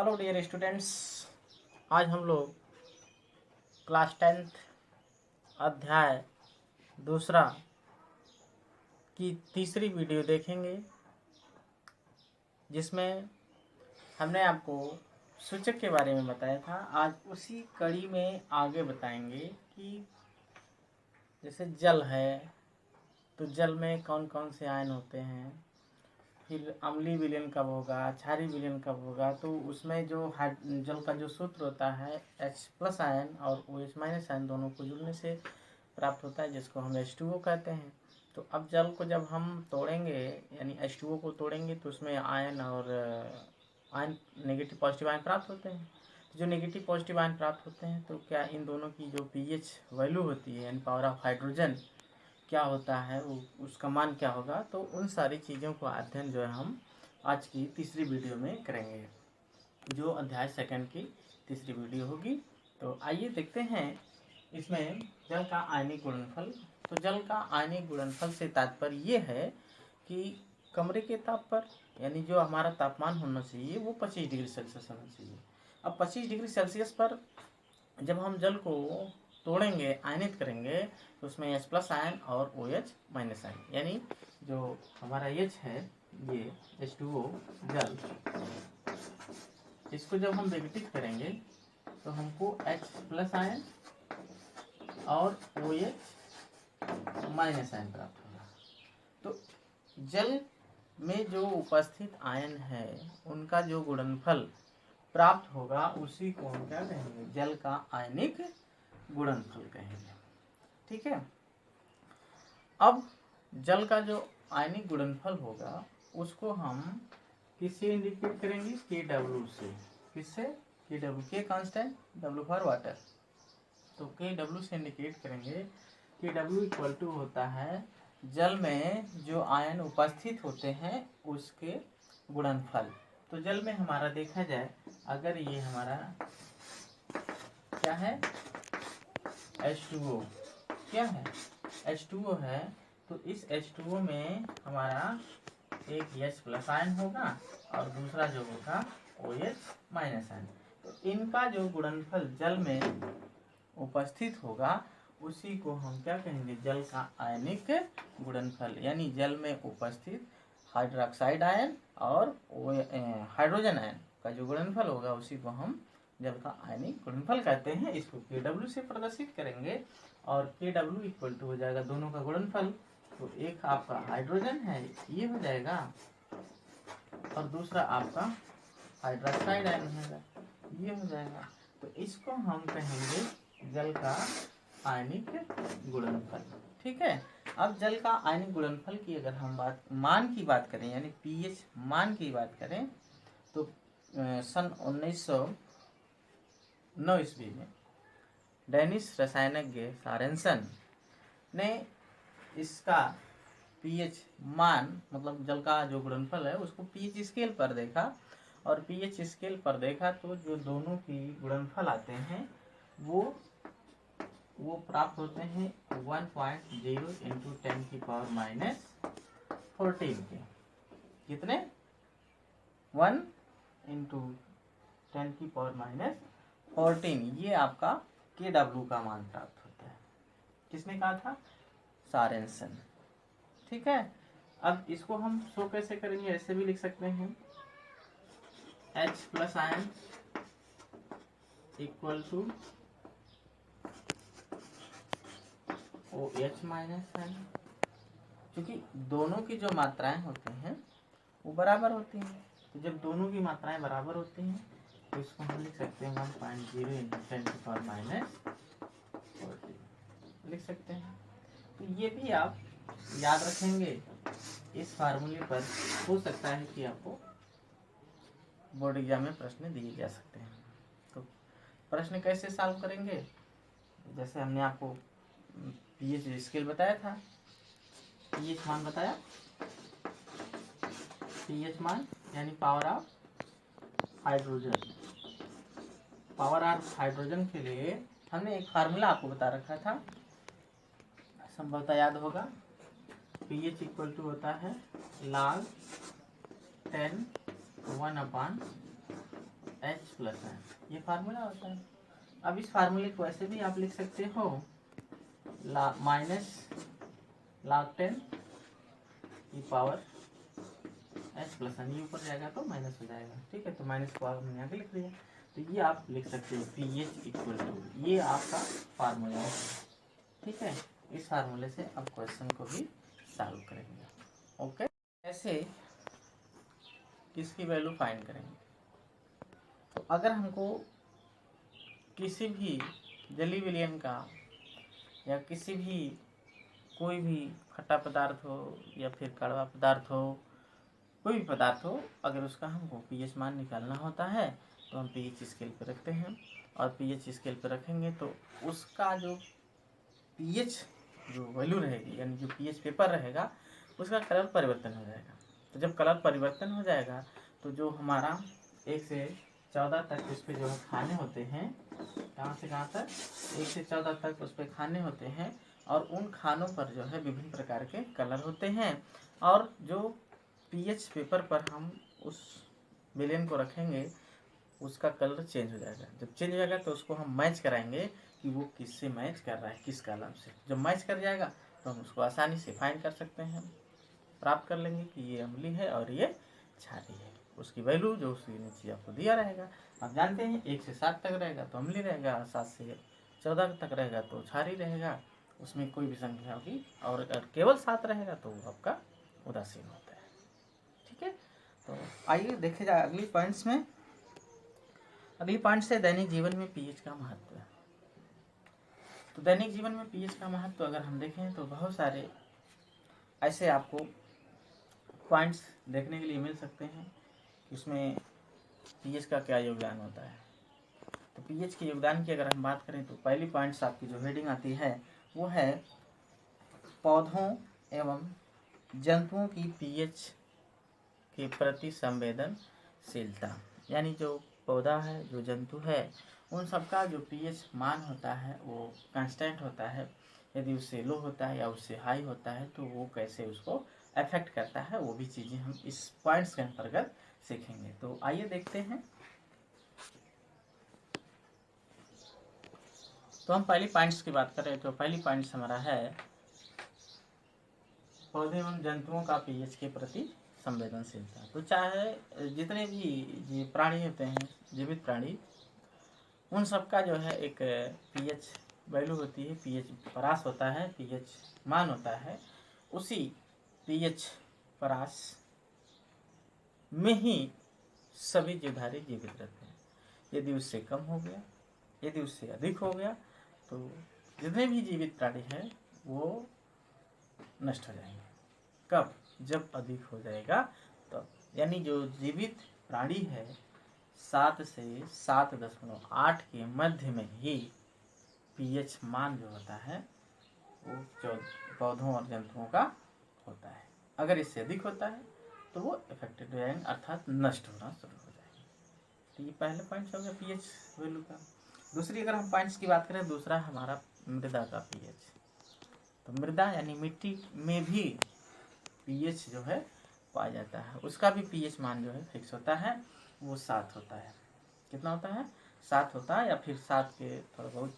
Hello dear students, आज हम लोग क्लास 10th अध्याय दूसरा की तीसरी वीडियो देखेंगे, जिसमें हमने आपको सूचक के बारे में बताया था। आज उसी कड़ी में आगे बताएंगे कि जैसे जल है तो जल में कौन कौन से आयन होते हैं, फिर अम्लीय विलयन कब होगा, क्षारीय विलयन कब होगा। तो उसमें जो जल का जो सूत्र होता है H+ आयन और OH- आयन दोनों को जुड़ने से प्राप्त होता है, जिसको हम H2O कहते हैं। तो अब जल को जब हम तोड़ेंगे यानी H2O को तोड़ेंगे तो उसमें आयन और आयन नेगेटिव पॉजिटिव आयन प्राप्त होते हैं। तो जो नेगेटिव पॉजिटिव आयन प्राप्त होते हैं तो क्या इन दोनों की जो pH वैल्यू होती है यानी पावर ऑफ हाइड्रोजन क्या होता है, उसका मान क्या होगा। तो उन सारी चीज़ों को अध्ययन जो है हम आज की तीसरी वीडियो में करेंगे, जो अध्याय सेकंड की तीसरी वीडियो होगी। तो आइए देखते हैं इसमें जल का आयनिक गुणनफल। तो जल का आयनिक गुणनफल से तात्पर्य ये है कि कमरे के ताप पर यानी जो हमारा तापमान होना चाहिए वो 25 डिग्री सेल्सियस होना चाहिए। अब 25 डिग्री सेल्सियस पर जब हम जल को तोड़ेंगे, आयनित करेंगे, तो उसमें H+ आयन और OH- आयन यानी जो हमारा H है ये H2O जल, इसको जब हम विघटित करेंगे तो हमको H+ आयन और OH- आयन प्राप्त होगा। तो जल में जो उपस्थित आयन है उनका जो गुणनफल प्राप्त होगा उसी को हम क्या कहेंगे, जल का आयनिक गुणनफल कहेंगे। ठीक है। अब जल का जो आयनिक गुणनफल होगा उसको हम किससे इंडिकेट करेंगे, KW से। किससे? KW, के कांस्टेंट, W फॉर वाटर। तो KW से इंडिकेट करेंगे। KW इक्वल टू होता है जल में जो आयन उपस्थित होते हैं उसके गुणनफल। तो जल में हमारा देखा जाए, अगर ये हमारा क्या है, H2O क्या है, H2O है, तो इस H2O में हमारा एक H+ आयन होगा और दूसरा जो होगा OH- आयन। तो इनका जो गुणनफल जल में उपस्थित होगा उसी को हम क्या कहेंगे, जल का आयनिक गुणनफल। यानी जल में उपस्थित हाइड्रोक्साइड आयन और हाइड्रोजन आयन का जो गुणनफल होगा उसी को हम जल का आयनिक गुणनफल कहते हैं। इसको KW से प्रदर्शित करेंगे और KW इक्वल टू हो जाएगा दोनों का गुणनफल। तो एक आपका हाइड्रोजन है ये हो जाएगा और दूसरा आपका हाइड्रोक्साइड आयन होगा ये हो जाएगा। तो इसको हम कहेंगे जल का आयनिक गुणनफल। ठीक है। अब जल का आयनिक गुणनफल की अगर हम मान की बात करें यानी pH मान की बात करें तो सन 1909 ईस्वी में डेनिश रसायनज्ञ सारेंसन ने इसका pH मान मतलब जल का जो गुणनफल है उसको pH स्केल पर देखा और pH स्केल पर देखा तो जो दोनों की गुणनफल आते हैं वो प्राप्त होते हैं 1.0 इंटू 10⁻⁻14 के। कितने? 1 इंटू 10⁻⁻14। ये आपका KW का मान प्राप्त होता है। किसने कहा था? सारेंसन। ठीक है। अब इसको हम शो कैसे करेंगे, ऐसे भी लिख सकते हैं H+ ion equal to OH- ion, क्योंकि दोनों की जो मात्राएं होती हैं वो बराबर होती हैं। तो जब दोनों की मात्राएं बराबर होती हैं तो इसको हम लिख सकते हैं 1.0 इंटू 10⁻⁻14 लिख सकते हैं। तो ये भी आप याद रखेंगे इस फार्मूले पर। हो सकता है कि आपको बोर्ड एग्जाम में प्रश्न दिए जा सकते हैं। तो प्रश्न कैसे सॉल्व करेंगे, जैसे हमने आपको pH स्केल बताया था, pH मान बताया, pH मान यानी power of hydrogen. Power of hydrogen के लिए हमने एक फार्मूला आपको बता रखा था, संभवतः याद होगा। pH इक्वल टू होता है log 10 1/, H प्लस आयन, ये फार्मूला होता है। अब इस फार्मूले को ऐसे भी आप लिख सकते हो, माइनस log 10 की पावर H प्लस आयन, ये ऊपर जाएगा तो माइनस हो जाएगा, ठीक है। तो माइनस को हमने आगे लिख दिया, तो ये आप लिख सकते हो pH इक्वल टू, ये आपका फार्मूला है, ठीक है। इस फार्मूले से आप क्वेश्चन को भी सॉल्व करेंगे, ओके। ऐसे किसकी वैल्यू फाइंड करेंगे, तो अगर हमको किसी भी जली विलयन का या किसी भी कोई भी खट्टा पदार्थ हो या फिर कड़वा पदार्थ हो, कोई भी पदार्थ हो, अगर उसका हमको पीएच मान निकालना होता है तो हम पीएच स्केल पर रखते हैं, और पीएच स्केल पर रखेंगे तो उसका जो पीएच जो वैल्यू रहेगी, यानी जो पीएच पेपर रहेगा, उसका कलर परिवर्तन हो जाएगा। तो जब कलर परिवर्तन हो जाएगा तो जो हमारा 1 से 14 तक उस पर जो है खाने होते हैं, कहाँ से कहाँ तक, 1 से 14 तक उस पर खाने होते हैं, और उन खानों पर जो है विभिन्न प्रकार के कलर होते हैं, और जो पीएच पेपर पर हम उस विलयन को रखेंगे उसका कलर चेंज हो जाएगा। जब चेंज हो जाएगा तो उसको हम मैच कराएंगे कि वो किससे मैच कर रहा है, किस कलम से। जब मैच कर जाएगा तो हम उसको आसानी से फाइंड कर सकते हैं, प्राप्त कर लेंगे कि ये अम्लीय है और ये क्षारीय है। उसकी वैल्यू जो उसके नीचे आपको दिया रहेगा, आप जानते हैं 1 से 7 तक रहेगा तो अम्लीय रहेगा, 7 से 14 तक रहेगा तो क्षारीय रहेगा, उसमें कोई भी संख्या होगी, और अगर केवल 7 रहेगा तो वो आपका उदासीन होता है, ठीक है। तो आइए देखे जाए अगली पॉइंट्स में। अगली पॉइंट से दैनिक जीवन में पीएच का महत्व है। तो दैनिक जीवन में पीएच का महत्व अगर हम देखें तो बहुत सारे ऐसे आपको पॉइंट्स देखने के लिए मिल सकते हैं कि उसमें पीएच का क्या योगदान होता है। तो पीएच के योगदान की अगर हम बात करें तो पहली पॉइंट्स आपकी जो हेडिंग आती है वो है पौधों एवं जंतुओं की पीएच के प्रति संवेदनशीलता, यानी जो पौधा है, जो जंतु है, उन सबका जो पीएच मान होता है वो कांस्टेंट होता है। यदि उससे लो होता है या उससे हाई होता है तो वो कैसे उसको अफेक्ट करता है, वो भी चीज़ें हम इस पॉइंट्स के अंतर्गत सीखेंगे। तो आइए देखते हैं। तो हम पहली पॉइंट्स की बात करें तो पहली पॉइंट्स हमारा है पौधे एवं जंतुओं का पीएच के प्रति संवेदनशीलता। तो चाहे जितने भी प्राणी होते हैं, जीवित प्राणी, उन सबका जो है एक पीएच वैल्यू होती है, पीएच परास होता है, पीएच मान होता है। उसी पीएच परास में ही सभी जीवधारी जीवित रहते हैं। यदि उससे कम हो गया, यदि उससे अधिक हो गया तो जितने भी जीवित प्राणी हैं वो नष्ट हो जाएंगे। कब? जब अधिक हो जाएगा तब। यानी जो जीवित प्राणी है 7 से 7.8 के मध्य में ही पीएच मान जो होता है वो पौधों और जंतुओं का होता है। अगर इससे अधिक होता है तो वो इफेक्टेड हो जाएंगे, अर्थात नष्ट होना शुरू हो जाएंगे। तो ये पहले पॉइंट हो गया पीएच वैल्यू का। दूसरी अगर हम पॉइंट्स की बात करें, दूसरा हमारा मृदा का पीएच। तो मृदा यानी मिट्टी में भी पीएच जो है पाया जाता है, उसका भी पीएच मान जो है फिक्स होता है, वो 7 होता है। कितना होता है? 7 होता है, या फिर 7 के थोड़ा बहुत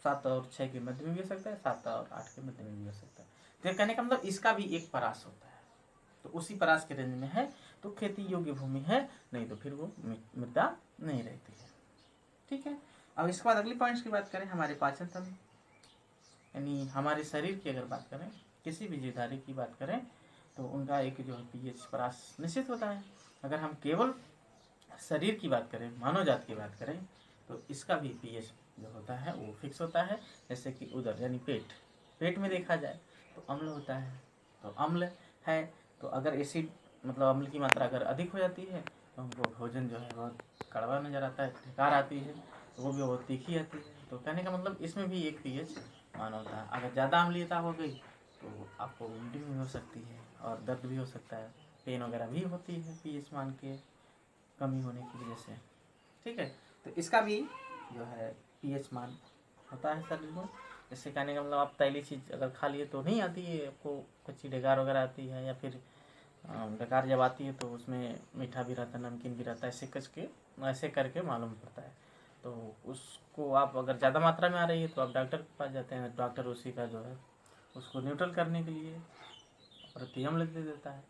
7 और 6 के मध्य में भी हो सकता है, 7 और 8 के मध्य में भी हो सकता है। तो कहने का मतलब इसका भी एक परास होता है, तो उसी परास के रेंज में है तो खेती योग्य भूमि है, नहीं तो फिर वो मृदा नहीं रहती है, ठीक है। अब इसके बाद अगली पॉइंट्स की बात करें, हमारे पाचन तंत्र यानी हमारे शरीर की अगर बात करें, किसी भी जीवधारी की बात करें तो उनका एक जो है पीएच परास निश्चित होता है। अगर हम केवल शरीर की बात करें, मानव जात की बात करें, तो इसका भी पीएच जो होता है वो फिक्स होता है। जैसे कि उदर यानी पेट में देखा जाए तो अम्ल होता है, तो अम्ल है, तो अगर एसिड मतलब अम्ल की मात्रा अगर अधिक हो जाती है तो हमको भोजन जो है बहुत कड़वा नज़र आता है, ठेकार आती है, तो वो भी बहुत तीखी आती है। तो कहने का मतलब इसमें भी एक पीएच मान होता है। अगर ज़्यादा अम्लीयता हो गई तो आपको उल्टी भी हो सकती है और दर्द भी हो सकता है, पेन वगैरह भी होती है पीएच मान के कमी होने की वजह से, ठीक है। तो इसका भी जो है पीएच मान होता है शरीर में। इससे कहने का मतलब आप तैली चीज़ अगर खा लिए तो नहीं आती है आपको, कच्ची डेगार वगैरह आती है, या फिर डकार जब आती है तो उसमें मीठा भी रहता है, नमकीन भी रहता है, ऐसे करके मालूम पड़ता है। तो उसको आप अगर ज़्यादा मात्रा में आ रही है तो आप डॉक्टर के पास जाते हैं, डॉक्टर उसी का जो है उसको न्यूट्रल करने के लिए प्रति अम्ल दे देता है,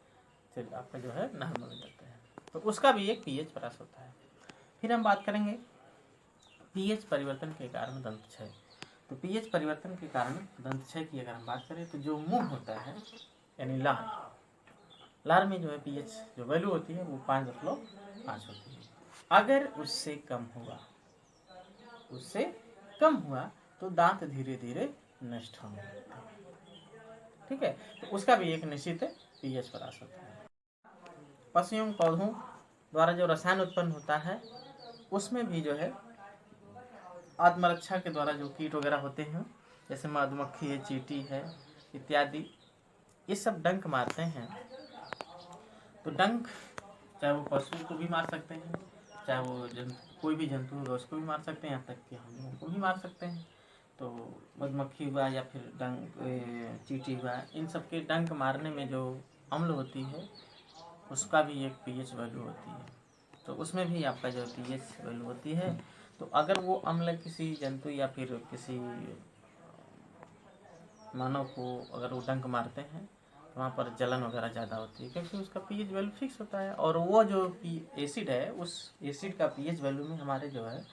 फिर आपका जो है नॉर्मल हो जाता है। तो उसका भी एक पीएच ह्रास होता है। फिर हम बात करेंगे पीएच परिवर्तन के कारण दंत क्षय। तो पीएच परिवर्तन के कारण दंत क्षय की अगर हम बात करें तो जो मुंह होता है यानी लार में जो है पीएच जो वैल्यू होती है वो 5.5 होती है। अगर उससे कम हुआ तो दांत धीरे धीरे नष्ट होने लगते हैं। ठीक है, तो उसका भी एक निश्चित पीएच ह्रास होता है। पशु एवं पौधों द्वारा जो रसायन उत्पन्न होता है उसमें भी जो है आत्मरक्षा के द्वारा जो कीट वगैरह होते हैं जैसे मधुमक्खी है, चींटी है इत्यादि, ये सब डंक मारते हैं। तो डंक चाहे वो पशु को भी मार सकते हैं, चाहे वो कोई भी जंतु होगा उसको भी मार सकते हैं, यहाँ तक कि हम लोगों को भी मार सकते हैं। तो मधुमक्खी हुआ या फिर डंक चींटी हुआ, इन सब के डंक मारने में जो अम्ल होती है उसका भी एक पीएच वैल्यू होती है। तो उसमें भी आपका जो पीएच वैल्यू होती है, तो अगर वो अम्ल किसी जंतु या फिर किसी मानव को अगर वो डंक मारते हैं तो वहाँ पर जलन वगैरह ज़्यादा होती है क्योंकि उसका पीएच वैल्यू फिक्स होता है। और वो जो एसिड है उस एसिड का पीएच वैल्यू में हमारे जो है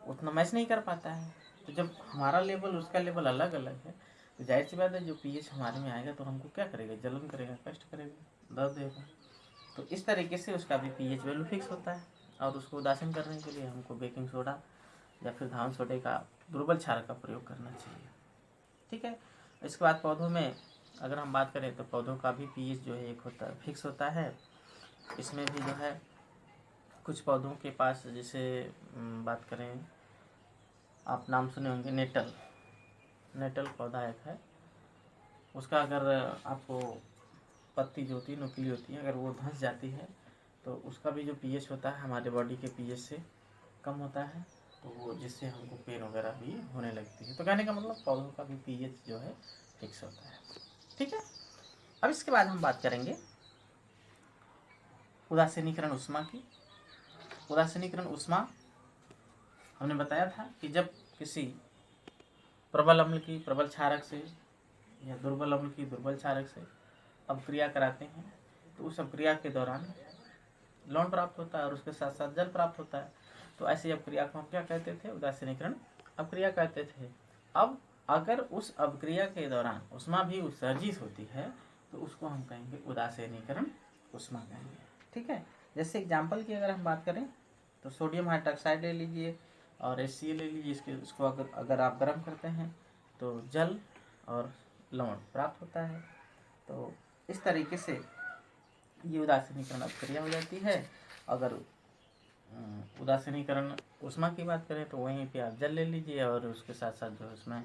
उतना मैच नहीं कर पाता है। तो जब हमारा लेवल उसका लेवल अलग अलग है तो जाहिर सी बात है जो पीएच हमारे में आएगा तो हमको क्या करेगा, जलन करेगा, कष्ट करेगा, दर्द देगा। तो इस तरीके से उसका भी पीएच वैल्यू फिक्स होता है। और उसको उदासीन करने के लिए हमको बेकिंग सोडा या फिर धान सोडे का दुर्बल क्षार का प्रयोग करना चाहिए। ठीक है, इसके बाद पौधों में अगर हम बात करें तो पौधों का भी पीएच जो है एक होता है, फिक्स होता है। इसमें भी जो है कुछ पौधों के पास जैसे बात करें, आप नाम सुने होंगे नेटल पौधा एक है, उसका अगर आपको पत्ती जो होती है नुकीली होती है अगर वो धंस जाती है तो उसका भी जो पीएच होता है हमारे बॉडी के पीएच से कम होता है, तो वो जिससे हमको पेन वगैरह भी होने लगती है। तो कहने का मतलब पौधों का भी पीएच जो है फिक्स होता है। ठीक है, अब इसके बाद हम बात करेंगे उदासीनीकरण उष्मा की। उदासीनीकरण उष्मा हमने बताया था कि जब किसी प्रबल अम्ल की प्रबल क्षारक से या दुर्बल अम्ल की दुर्बल क्षारक से अपक्रिया कराते हैं तो उस अपक्रिया के दौरान लवण प्राप्त होता है और उसके साथ साथ जल प्राप्त होता है। तो ऐसी अपक्रिया को हम क्या कहते थे, उदासीनीकरण अपक्रिया कहते थे। अब अगर उस अपक्रिया के दौरान उष्मा भी उत्सर्जित होती है तो उसको हम कहेंगे उदासीनीकरण उष्मा कहेंगे। ठीक है, जैसे एग्जाम्पल की अगर हम बात करें तो सोडियम हाइड्रोक्साइड ले लीजिए और HCl ले लीजिए, इसको अगर आप गर्म करते हैं तो जल और लवण प्राप्त होता है। तो इस तरीके से ये उदासीनीकरण अपक्रिया हो जाती है। अगर उदासीनीकरण उष्मा की बात करें तो वहीं पे आप जल ले लीजिए और उसके साथ साथ जो है उसमें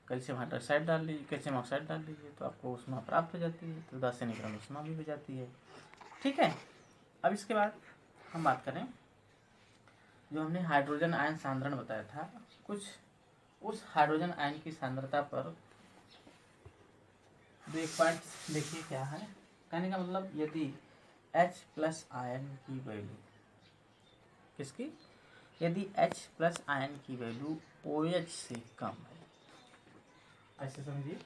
कैल्शियम हाइड्रोक्साइड डाल लीजिए, कैल्शियम ऑक्साइड डाल लीजिए, तो आपको उष्मा प्राप्त हो जाती है। तो उदासीनीकरण उष्मा भी हो जाती है। ठीक है, अब इसके बाद हम बात करें जो हमने हाइड्रोजन आयन सांद्रण बताया था, कुछ उस हाइड्रोजन आयन की सांद्रता पर दो एक पॉइंट देखिए क्या है। कहने का मतलब यदि H+ आयन की वैल्यू किसकी, यदि H+ आयन की वैल्यू OH से कम है, ऐसे समझिए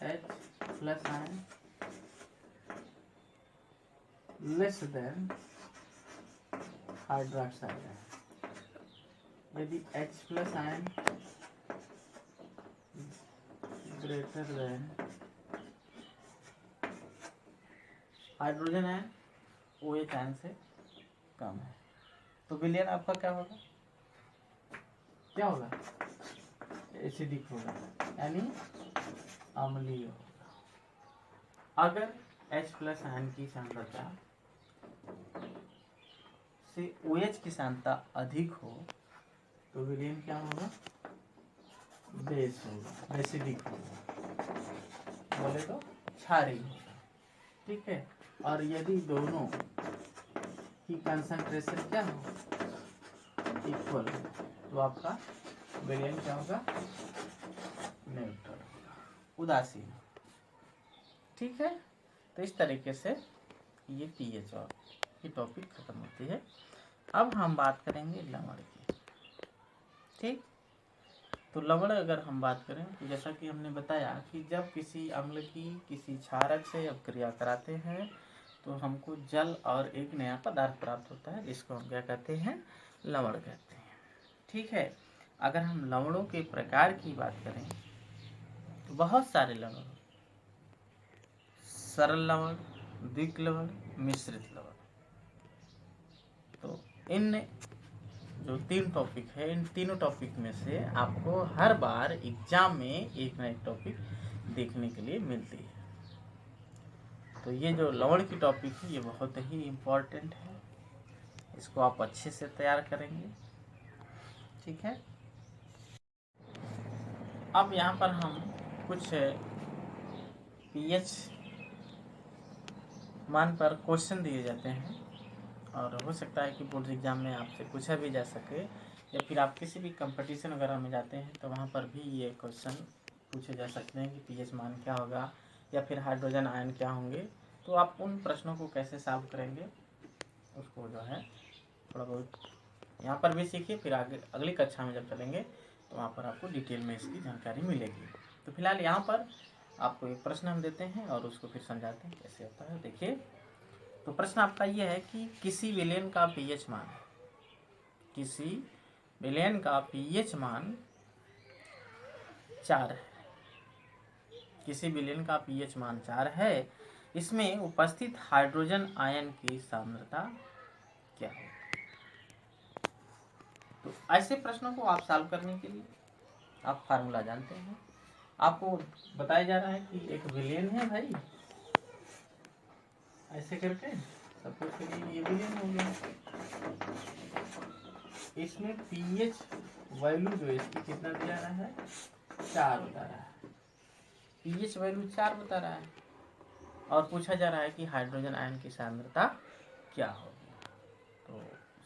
H+ ion less than hydroxide ion, यदि H+ ion greater than hydrogen ion OH ion से कम है, तो विलयन आपका क्या होगा, क्या होगा, एसिडिक होगा यानी अम्लीय होगा। अगर H+ आयन की सांद्रता से OH की सांद्रता अधिक हो तो विलयन क्या होगा, बेस होगा, एसिडिक होगा, बोले तो क्षारीय होगा। ठीक है, और यदि दोनों की कंसंट्रेशन क्या हो, इक्वल हो, तो आपका विलयन क्या होगा, न्यूट्रल होगा, उदासीन। ठीक है, तो इस तरीके से ये पीएच की टॉपिक खत्म होती है। अब हम बात करेंगे लवण की। ठीक, तो लवण अगर हम बात करें तो जैसा कि हमने बताया कि जब किसी अम्ल की किसी क्षारक से अब क्रिया कराते हैं तो हमको जल और एक नया पदार्थ प्राप्त होता है, जिसको हम क्या कहते हैं, लवण कहते हैं। ठीक है, अगर हम लवणों के प्रकार की बात करें तो बहुत सारे लवण, सरल लवण, द्विक लवण, मिश्रित लवण। तो इन जो 3 टॉपिक है, इन तीनों टॉपिक में से आपको हर बार एग्जाम में एक ना एक टॉपिक देखने के लिए मिलती है। तो ये जो लवण की टॉपिक है ये बहुत ही इम्पोर्टेंट है, इसको आप अच्छे से तैयार करेंगे। ठीक है, अब यहाँ पर हम कुछ पीएच मान पर क्वेश्चन दिए जाते हैं और हो सकता है कि बोर्ड एग्जाम में आपसे पूछा भी जा सके, या फिर आप किसी भी कंपटीशन वगैरह में जाते हैं तो वहाँ पर भी ये क्वेश्चन पूछे जा सकते हैं कि पीएच मान क्या होगा या फिर हाइड्रोजन आयन क्या होंगे। तो आप उन प्रश्नों को कैसे सॉल्व करेंगे उसको जो है थोड़ा बहुत यहाँ पर भी सीखिए, फिर आगे अगली कक्षा में जब चलेंगे तो वहाँ पर आपको डिटेल में इसकी जानकारी मिलेगी। तो फिलहाल यहाँ पर आपको एक प्रश्न हम देते हैं और उसको फिर समझाते हैं कैसे होता है। देखिए, तो प्रश्न आपका ये है कि किसी विलेन का पीएच मान, किसी विलेन का पीएच मान 4 है, किसी विलेन का पीएच मान 4 है, इसमें उपस्थित हाइड्रोजन आयन की सांद्रता क्या है। तो ऐसे प्रश्नों को आप सॉल्व करने के लिए आप फार्मूला जानते हैं। आपको बताया जा रहा है कि एक विलेन है भाई, ऐसे करके सपोज करिए ये विलेन हो गया, इसमें पीएच वैल्यू जो इसकी कितना दिया रहा है, 4 बता रहा है, पीएच वैल्यू 4 बता रहा है और पूछा जा रहा है कि हाइड्रोजन आयन की सांद्रता क्या होगी। तो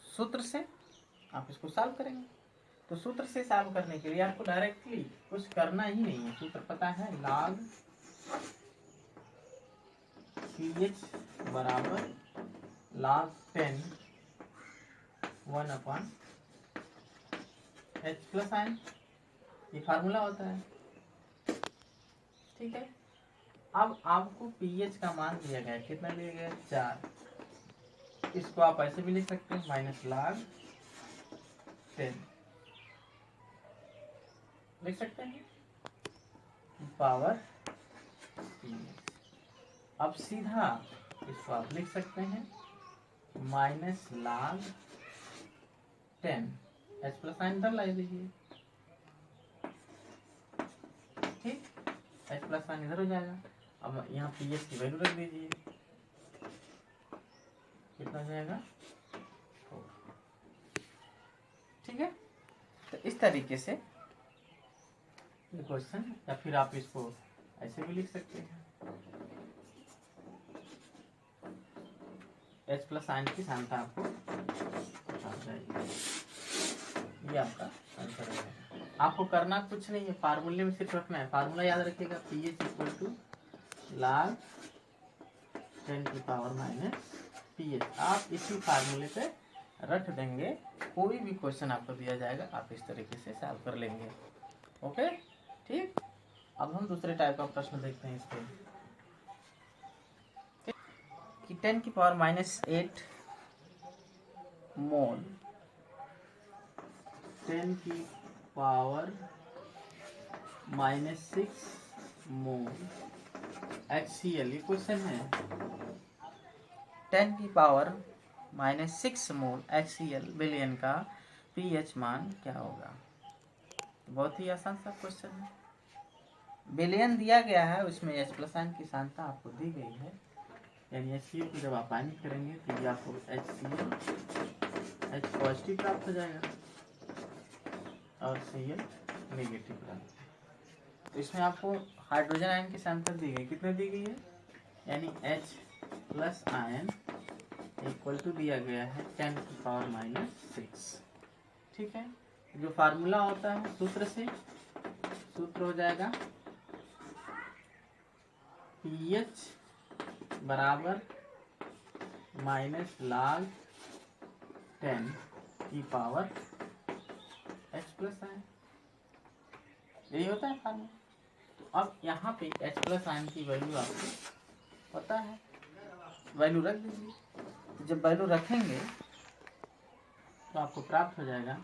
सूत्र से आप इसको सॉल्व करेंगे। तो सूत्र से सॉल्व करने के लिए आपको डायरेक्टली कुछ करना ही नहीं है, सूत्र पता है, log pH बराबर log 10 1/H प्लस आयन, ये फार्मूला होता है। ठीक है, अब आपको पीएच का मान दिया गया, कितना दिया गया, 4। इसको आप ऐसे भी लिख सकते हैं, माइनस log 10 लिख सकते हैं पावर पीएच। अब सीधा इसको आप लिख सकते हैं minus log 10 H plus sign इधर ला दीजिए। ठीक, H प्लस साइन इधर हो जाएगा। अब यहाँ पीएच की वैल्यू रख दीजिए, कितना हो जाएगा, 4। ठीक है, तो इस तरीके से ये क्वेश्चन, या फिर आप इसको ऐसे भी लिख सकते हैं, H प्लस साइन की सांद्रता आपको आ जाएगी। ये आपका आंसर है। आपको करना कुछ नहीं है, फार्मूले में सिर्फ रखना है, फार्मूला याद रखिएगा, पीएच इक्वल टू log 10 की पावर माइनस पीएच। आप इसी फार्मूले पे रख देंगे, कोई भी क्वेश्चन आपको दिया जाएगा आप इस तरीके से सॉल्व कर लेंगे। ओके, ठीक। अब हम दूसरे टाइप का प्रश्न देखते हैं इसके कि 10 की पावर माइनस 8 मोल, 10 की पावर माइनस 6 मोल HCl, ये क्वेश्चन है। 10 की पावर माइनस 6 मोल HCl विलेन का पीएच मान क्या होगा। बहुत ही आसान सा क्वेश्चन है, विलेन दिया गया है, उसमें H प्लस आयन की सांद्रता आपको दी गई है, यानी HCl को जब आप आयनिक करेंगे तो ये आपको HCl H पॉजिटिव प्राप्त हो जाएगा और Cl नेगेटिव प्राप्त। तो इसमें आपको हाइड्रोजन आयन की सांद्रता दी गई, कितने दी गई है, यानी H plus ion equal to दिया गया है 10 की पावर माइनस 6। ठीक है, जो फार्मूला होता है सूत्र से, सूत्र हो जाएगा पीएच बराबर माइनस log 10 की पावर h प्लस आयन, यही होता है फार्मूला। तो अब यहाँ पे h प्लस आयन की वैल्यू आपको पता है, वैल्यू रख दीजिए। तो जब वैल्यू रखेंगे तो आपको प्राप्त हो जाएगा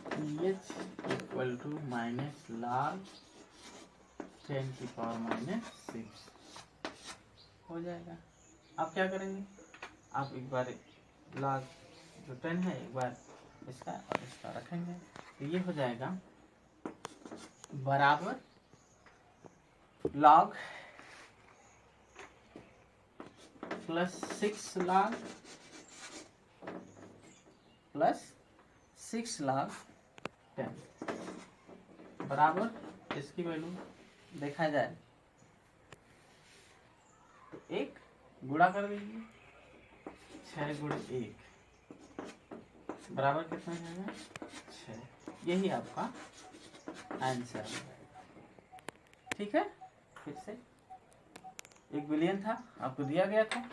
pH equal to minus log 10 की पावर माइनस 6 हो जाएगा। आप क्या करेंगे, आप एक बार log जो 10 है एक बार इसका और इसका रखेंगे, तो ये हो जाएगा बराबर log plus 6 log plus 6 log 10 बराबर, इसकी वैल्यू देखा जाए तो एक गुणा कर दीजिए, 6 गुणे 1 बराबर कितना जाएगा 6। यही आपका आंसर है। ठीक है, फिर से एक विलयन था आपको दिया गया था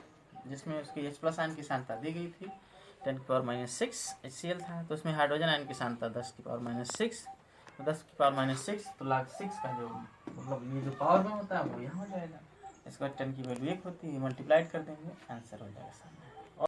जिसमें उसकी H प्लस आयन की सांद्रता दी गई थी 10 की पावर माइनस 6 HCl था, तो उसमें हाइड्रोजन आयन की सांद्रता 10 की पावर माइनस 6, तो 10 की पावर माइनस 6 तो log 6 का जो मतलब ये जो पावर में होता है वो यहाँ हो जाएगा, इसका 10 की वैल्यू 1 होती है, मल्टीप्लाइड कर देंगे, आंसर हो जाएगा सामने।